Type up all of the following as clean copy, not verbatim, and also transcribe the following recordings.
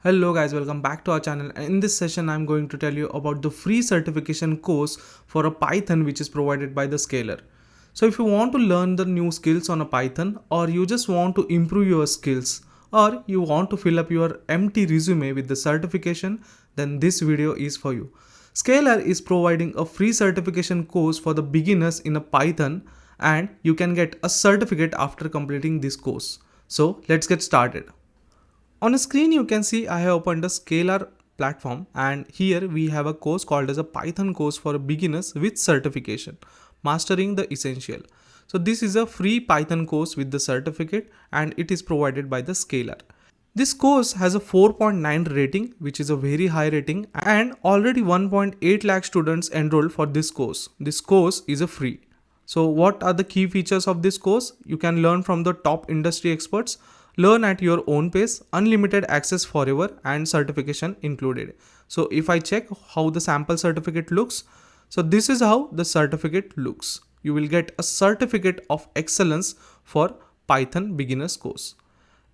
Hello guys, welcome back to our channel, and in this session I'm going to tell you about the free certification course for a Python which is provided by the Scalar. So if you want to learn the new skills on a Python, or you just want to improve your skills, or you want to fill up your empty resume with the certification, then this video is for you. Scalar is providing a free certification course for the beginners in a Python, and you can get a certificate after completing this course. So let's get started. On a screen you can see I have opened a Scalar platform, and here we have a course called as a Python course for beginners with certification, Mastering the Essential. So this is a free Python course with the certificate, and it is provided by the Scalar. This course has a 4.9 rating, which is a very high rating, and already 1.8 lakh students enrolled for this course. This course is a free. So what are the key features of this course? You can learn from the top industry experts, learn at your own pace, unlimited access forever, and certification included. So if I check how the sample certificate looks, so this is how the certificate looks. You will get a certificate of excellence for Python beginners course.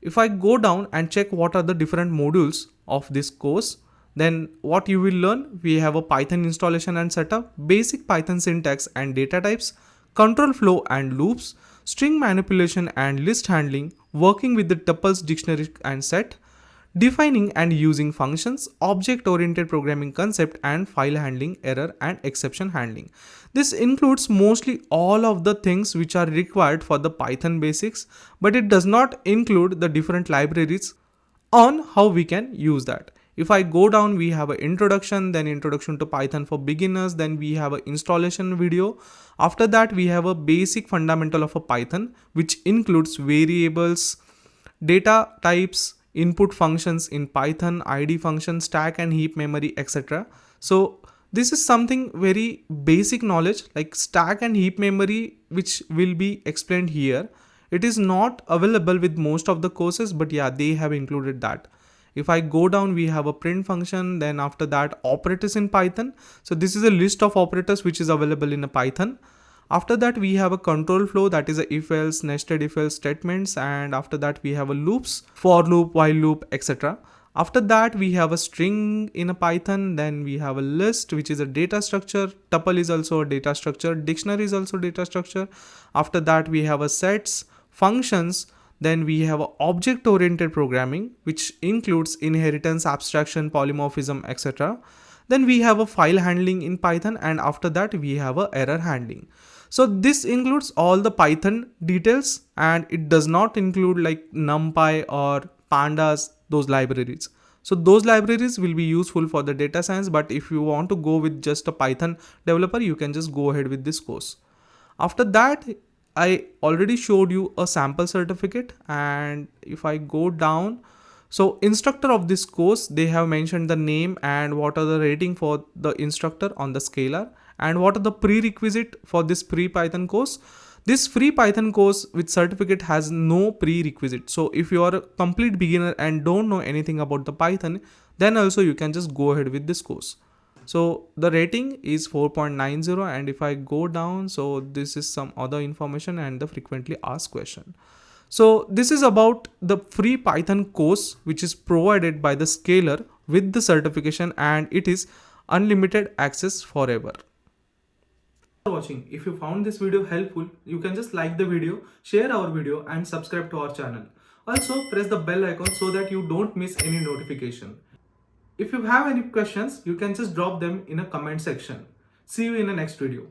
If I go down and check what are the different modules of this course, then what you will learn, we have a Python installation and setup, basic Python syntax and data types, control flow and loops, string manipulation and list handling, working with the tuples dictionary and set, defining and using functions, object-oriented programming concept, and file handling, error and exception handling. This includes mostly all of the things which are required for the Python basics, but it does not include the different libraries on how we can use that. If I go down, we have an introduction, then introduction to Python for beginners, then we have an installation video. After that, we have a basic fundamental of a Python, which includes variables, data types, input functions in Python, id function, stack and heap memory, etc. So this is something very basic knowledge like stack and heap memory, which will be explained here. It is not available with most of the courses, but yeah, they have included that. If I go down, we have a print function, then after that operators in Python. So this is a list of operators which is available in a Python. After that, we have a control flow, that is a if else, nested if else statements, and after that we have a loops, for loop, while loop, etc. After that, we have a string in a Python, then we have a list, which is a data structure, tuple is also a data structure, dictionary is also data structure. After that, we have a sets, functions, then we have a object oriented programming, which includes inheritance, abstraction, polymorphism, etc. Then we have a file handling in Python, and after that we have a error handling. So this includes all the Python details, and it does not include like NumPy or pandas, those libraries. So those libraries will be useful for the data science, but if you want to go with just a Python developer, you can just go ahead with this course. After that, I already showed you a sample certificate, and if I go down, so instructor of this course, they have mentioned the name and what are the rating for the instructor on the Scalar, and what are the prerequisite for this free Python course. This free Python course with certificate has no prerequisite. So if you are a complete beginner and don't know anything about the Python, then also you can just go ahead with this course. So the rating is 4.90, and if I go down, so this is some other information and the frequently asked question. So this is about the free Python course which is provided by the Scalar with the certification, and it is unlimited access forever. For watching. If you found this video helpful, you can just like the video, share our video and subscribe to our channel. Also press the bell icon so that you don't miss any notification. If you have any questions, you can just drop them in a comment section. See you in the next video.